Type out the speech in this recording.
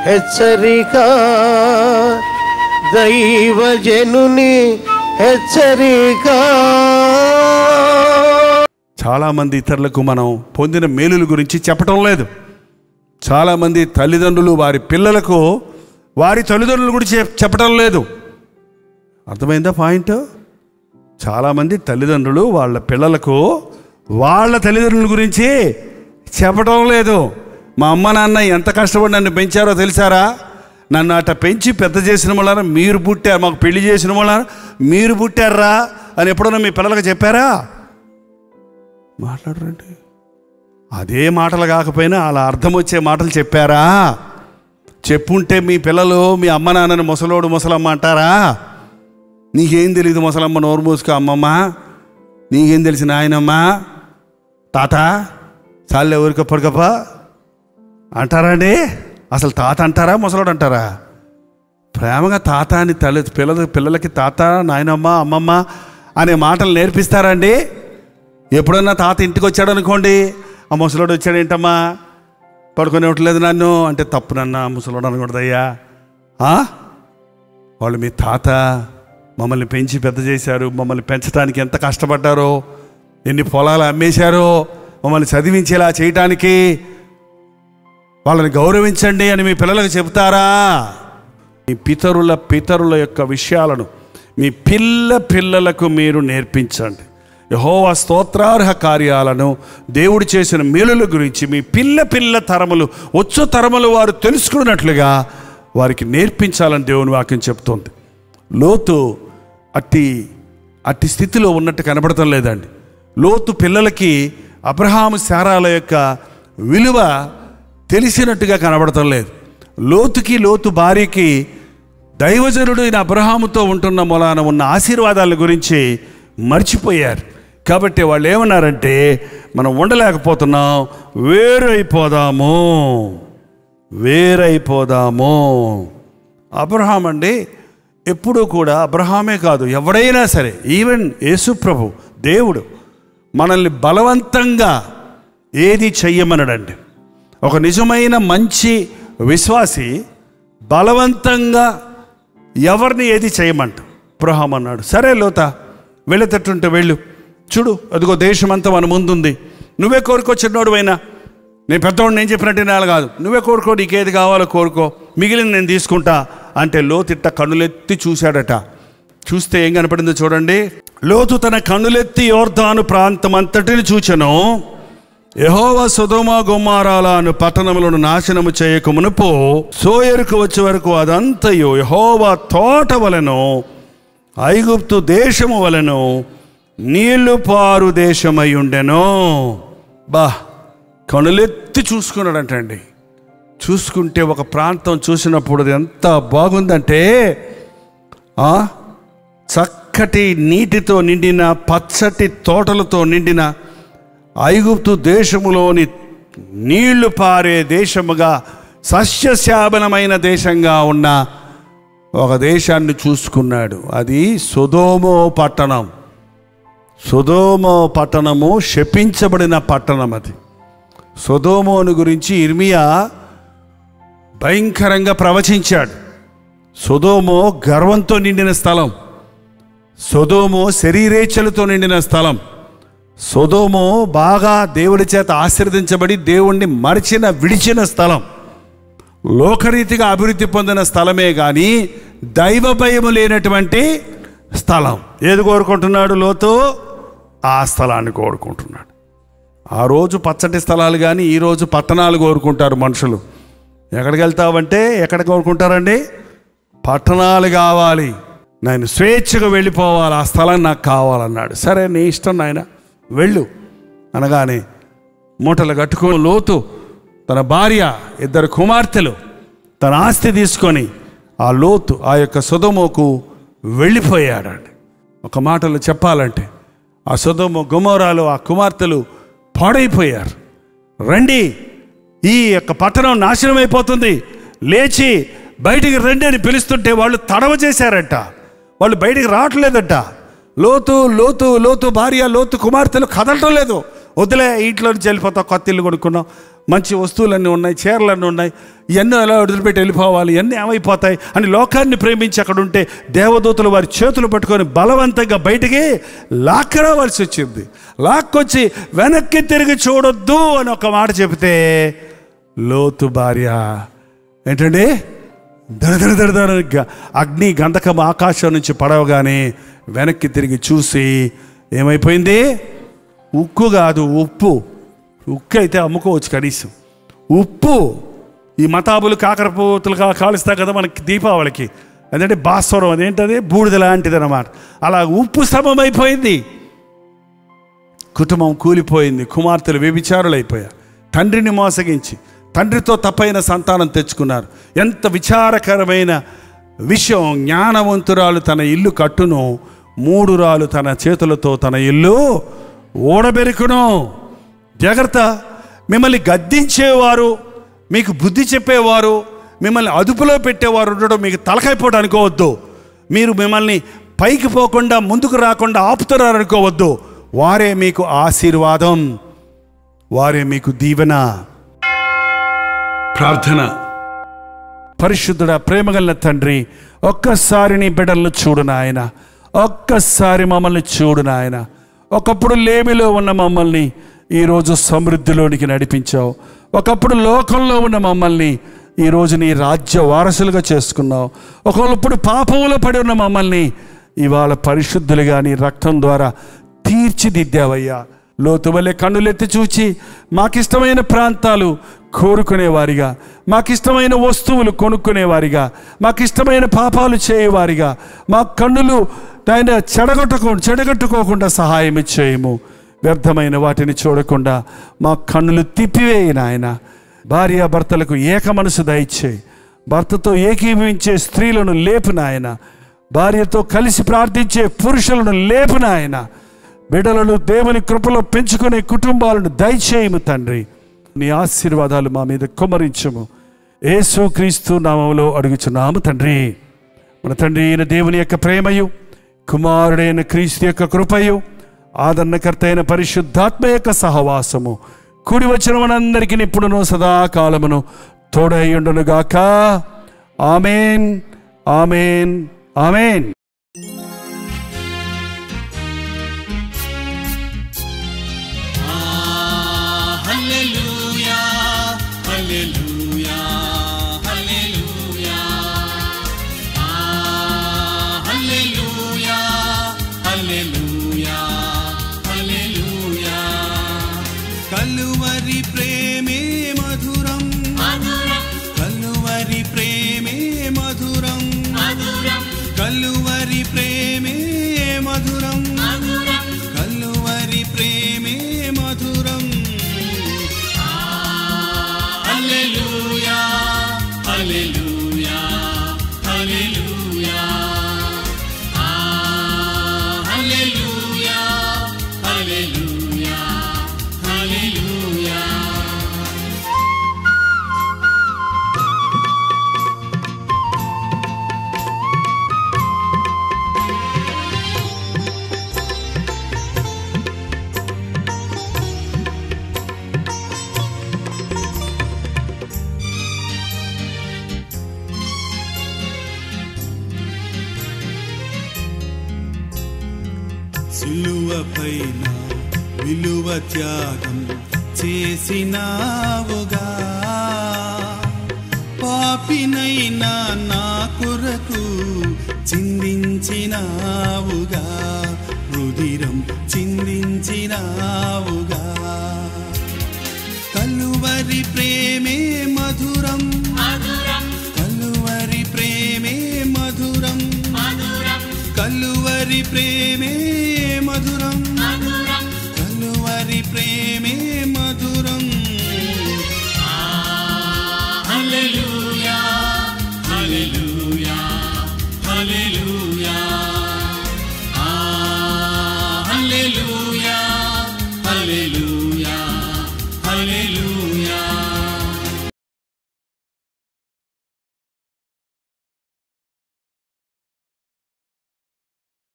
హెచ్చరిక, దైవజనుని హెచ్చరిక. చాలామంది ఇతరులకు మనం పొందిన మేలుల గురించి చెప్పటం లేదు. చాలామంది తల్లిదండ్రులు వారి పిల్లలకు వారి తల్లిదండ్రుల గురించి చెప్పటం లేదు. అర్థమైందా పాయింట్? చాలామంది తల్లిదండ్రులు వాళ్ళ పిల్లలకు వాళ్ళ తల్లిదండ్రుల గురించి చెప్పటం లేదు. మా అమ్మ నాన్న ఎంత కష్టపడి నన్ను పెంచారో తెలుసారా? నన్ను అట్ట పెంచి పెద్ద చేసిన వాళ్ళ మీరు పుట్టారు, మాకు పెళ్లి చేసిన వాళ్ళ మీరు పుట్టారా అని ఎప్పుడన్నా మీ పిల్లలకు చెప్పారా? మాట్లాడరండి. అదే మాటలు కాకపోయినా అలా అర్థం వచ్చే మాటలు చెప్పారా? చెప్పుంటే మీ పిల్లలు మీ అమ్మ నాన్నని ముసలోడు ముసలమ్మ అంటారా? నీకేం తెలియదు ముసలమ్మ, నోరు మూసుకో అమ్మమ్మ, నీకేం తెలిసి నాయనమ్మ, తాత చాలు ఎవరికి పడుకప్ప అంటారా అండి? అసలు తాత అంటారా, ముసలోడు అంటారా? ప్రేమగా తాత అని పిల్లలకి తాత, నాయనమ్మ, అమ్మమ్మ అనే మాటలు నేర్పిస్తారా అండి? ఎప్పుడన్నా తాత ఇంటికి వచ్చాడు అనుకోండి, ఆ ముసలోడు వచ్చాడు ఏంటమ్మా పడుకొని ఇవ్వట్లేదు నన్ను అంటే, తప్పు నన్న ముసలోడు అనకూడదయ్యా. వాళ్ళు మీ తాత, మమ్మల్ని పెంచి పెద్ద చేశారు, మమ్మల్ని పెంచడానికి ఎంత కష్టపడ్డారో, ఎన్ని పొలాలు అమ్మేశారో మమ్మల్ని చదివించేలా చేయటానికి, వాళ్ళని గౌరవించండి అని మీ పిల్లలకు చెబుతారా? మీ పితరుల యొక్క విషయాలను మీ పిల్లలకు మీరు నేర్పించండి. యెహోవా స్తోత్రార్హ కార్యాలను, దేవుడు చేసిన మేలుల గురించి మీ పిల్ల తరములు, వచ్చు తరములు వారు తెలుసుకున్నట్లుగా వారికి నేర్పించాలని దేవుని వాక్యం చెప్తోంది. లోతు అట్టి స్థితిలో ఉన్నట్టు కనబడటం లేదండి. లోతు పిల్లలకి అబ్రహాము శారాల యొక్క విలువ తెలిసినట్టుగా కనబడటం లేదు. లోతు భార్యకి దైవజనుడు అయిన అబ్రహాముతో ఉంటున్న మూలాన ఉన్న ఆశీర్వాదాల గురించి మర్చిపోయారు. కాబట్టి వాళ్ళు ఏమన్నారంటే, మనం ఉండలేకపోతున్నాం, వేరైపోదాము. అబ్రహాం అండి ఎప్పుడూ కూడా, అబ్రహామే కాదు ఎవడైనా సరే, ఈవెన్ యేసుప్రభు దేవుడు మనల్ని బలవంతంగా ఏది చెయ్యమనడండి. ఒక నిజమైన మంచి విశ్వాసి బలవంతంగా ఎవరిని ఏది చేయమంట. అబ్రహాం అన్నాడు, సరే లోత వెళ్ళేటట్టుంటే వెళ్ళు, చూడు అదిగో దేశమంతా మన ముందుంది, నువ్వే కోరుకో, చిన్నోడువైనా నేను పెద్దవాడు, నేను చెప్పినట్టు నేల కాదు, నువ్వే కోరుకో, నీకేది కావాలో కోరుకో, మిగిలిన నేను తీసుకుంటా అంటే లోతిట్ట కన్నులెత్తి చూశాడట. చూస్తే ఏం కనపడిందో చూడండి. లోతు తన కన్నులెత్తి యోర్దాను ప్రాంతం అంతటిని చూచెను. యెహోవా సొదొమ గొమొర్రాలను పట్టణములను నాశనము చేయక మునుపు సోయరుకు వచ్చే వరకు అదంతయు యెహోవా తోట వలెను, ఐగుప్తు దేశము వలెను, నీళ్లు పారు దేశమై ఉండెను. కనులెత్తి చూసుకున్నాడంటండి. చూసుకుంటే ఒక ప్రాంతం చూసినప్పుడు ఎంత బాగుందంటే, చక్కటి నీటితో నిండిన, పచ్చటి తోటలతో నిండిన, ఐగుప్తు దేశములోని నీళ్లు పారే దేశముగా, సస్యశ్యామలమైన దేశంగా ఉన్న ఒక దేశాన్ని చూసుకున్నాడు. అది సొదొమ పట్టణం. సొదొమ పట్టణము శపించబడిన పట్టణం. అది సొదొమను గురించి ఇర్మియా భయంకరంగా ప్రవచించాడు. సొదొమ గర్వంతో నిండిన స్థలం, సొదొమ శరీరేచ్ఛలతో నిండిన స్థలం, సొదొమ బాగా దేవుడి చేత ఆశీర్వదించబడి దేవుణ్ణి విడిచిన స్థలం, లోకరీతిగా అభివృద్ధి పొందిన స్థలమే కానీ దైవ భయము లేనటువంటి స్థలం. ఏది కోరుకుంటున్నాడు లోతు? ఆ స్థలాన్ని కోరుకుంటున్నాడు. ఆ రోజు పచ్చటి స్థలాలు కానీ ఈరోజు పట్టణాలు కోరుకుంటారు మనుషులు. ఎక్కడికి వెళ్తావంటే ఎక్కడ కోరుకుంటారండి? పట్టణాలు కావాలి, నేను స్వేచ్ఛగా వెళ్ళిపోవాలి, ఆ స్థలం నాకు కావాలన్నాడు. సరే నీ ఇష్టం నాయన వెళ్ళు అనగానే మూటలు కట్టుకొని లోతు తన భార్య, 2 కుమార్తెలు, తన ఆస్తి తీసుకొని ఆ యొక్క సొదొమకు వెళ్ళిపోయాడండి. ఒక మాటలో చెప్పాలంటే ఆ సొదొమ గొమొర్రాలో ఆ కుమార్తెలు పాడైపోయారు. రండి, ఈ యొక్క పట్టణం నాశనం అయిపోతుంది, లేచి బయటికి రండి అని పిలుస్తుంటే వాళ్ళు తడవ చేశారట. వాళ్ళు బయటికి రావట్లేదట. లోతు భార్య, లోతు కుమార్తెలు కదలటం లేదు. వదిలే, ఇంట్లో నుంచి వెళ్ళిపోతాం, కొత్త ఇల్లు కొనుక్కున్నాం, మంచి వస్తువులన్నీ ఉన్నాయి, చీరలన్నీ ఉన్నాయి, ఇవన్నీ ఎలా వదిలిపెట్టి వెళ్ళిపోవాలి, ఇవన్నీ ఏమైపోతాయి అని లోకాన్ని ప్రేమించి అక్కడ ఉంటే దేవదూతలు వారి చేతులు పట్టుకొని బలవంతంగా బయటికి లాక్కరావాల్సి వచ్చింది. లాక్కొచ్చి వెనక్కి తిరిగి చూడొద్దు అని ఒక మాట చెబితే లోతు భార్య ఏంటండి దరదర అగ్ని గంధకం ఆకాశం నుంచి పడవగానే వెనక్కి తిరిగి చూసి ఏమైపోయింది? ఉక్కు కాదు, ఉప్పు. ఉక్కు అయితే అమ్ముకోవచ్చు కనీసం, ఉప్పు. ఈ మతాబులు కాకరపోతులు కాలుస్తాయి కదా మనకి దీపావళికి, అదంటే భాస్వరం, అదేంటది బూడిద లాంటిది అన్నమాట. అలా ఉప్పు సమమైపోయింది. కుటుంబం కూలిపోయింది. కుమార్తెలు వ్యభిచారులైపోయారు. తండ్రిని మోసగించి తండ్రితో తప్పైన సంతానం తెచ్చుకున్నారు. ఎంత విచారకరమైన విషయం. జ్ఞానవంతురాలు తన ఇల్లు కట్టును, మూఢురాలు తన చేతులతో తన ఇల్లు ఓడబెరుకును. జాగ్రత్త. మిమ్మల్ని గద్దించేవారు, మీకు బుద్ధి చెప్పేవారు, మిమ్మల్ని అదుపులో పెట్టేవారు ఉండడం మీకు తలకైపోవడం అనుకోవద్దు. మీరు మిమ్మల్ని పైకి పోకుండా ముందుకు రాకుండా ఆపుతున్నారు అనుకోవద్దు. వారే మీకు ఆశీర్వాదం, వారే మీకు దీవెన. ప్రార్థన. పరిశుద్ధుడా, ప్రేమగల తండ్రి, ఒక్కసారి నీ బిడ్డలను చూడు నాయన. ఒక్కసారి మమ్మల్ని చూడు నాయన. ఒకప్పుడు లేమిలో ఉన్న మమ్మల్ని ఈరోజు సమృద్ధిలోనికి నడిపించావు. ఒకప్పుడు లోకంలో ఉన్న మమ్మల్ని ఈరోజు నీ రాజ్య వారసులుగా చేసుకున్నావు. ఒకప్పుడు పాపంలో పడి ఉన్న మమ్మల్ని ఇవాళ పరిశుద్ధులుగా నీ రక్తం ద్వారా తీర్చిదిద్దావయ్యా. లోతువలే కన్నులెత్తి చూచి మాకిష్టమైన ప్రాంతాలు కోరుకునేవారిగా, మాకిష్టమైన వస్తువులు కొనుక్కునేవారిగా, మాకిష్టమైన పాపాలు చేయవారిగా, మా కన్నులు ఆయన చెడగొట్టుకోకుండా సహాయం చేయము. వ్యర్థమైన వాటిని చూడకుండా మా కన్నులు తిప్పివేయి నాయన. భార్యాభర్తలకు ఏక మనసు దయచేయి. భర్తతో ఏకీభవించే స్త్రీలను లేపు నాయన. భార్యతో కలిసి ప్రార్థించే పురుషులను లేపు నాయన. బిడ్డలను దేవుని కృపలో పెంచుకునే కుటుంబాలను దయచేయము తండ్రి. నీ ఆశీర్వాదాలు మా మీద కుమ్మరించము. యేసుక్రీస్తు నామములో అడుగుచున్నాము తండ్రి. మన తండ్రి అయిన దేవుని యొక్క ప్రేమయు, కుమారుడైన క్రీస్తు యొక్క కృపయు, ఆదరణకర్త అయిన పరిశుద్ధాత్మ యొక్క సహవాసము కూడి వచ్చిన మనందరికీ ఇప్పుడును సదాకాలమును తోడైయుండునుగాక. ఆమేన్, ఆమేన్, ఆమేన్. కలువరి ప్రేమే మధురం, కలువరి ప్రేమే మధురం, కలువరి ప్రేమే మధురం, కలువరి ప్రేమే మధురం. హల్లెలూయా, హల్లెలూయా, హల్లెలూయా, హల్లెలూయా, హల్లెలూయా, హల్లెలూయా. సిలువపైన విలువ త్యాగం చేసినావుగా, పాపినైనా నా కొరకు చిందించినావుగా, రుధిరం చిందించినావుగా. కలువరి ప్రేమే మధురం, కలువరి ప్రేమే మధురం, కలువరి ప్రేమే మధురం, కలువరి ప్రేమే మధురం. హల్లెలూయా, హల్లెలూయా, హల్లెలూయా, హల్లెలూయా.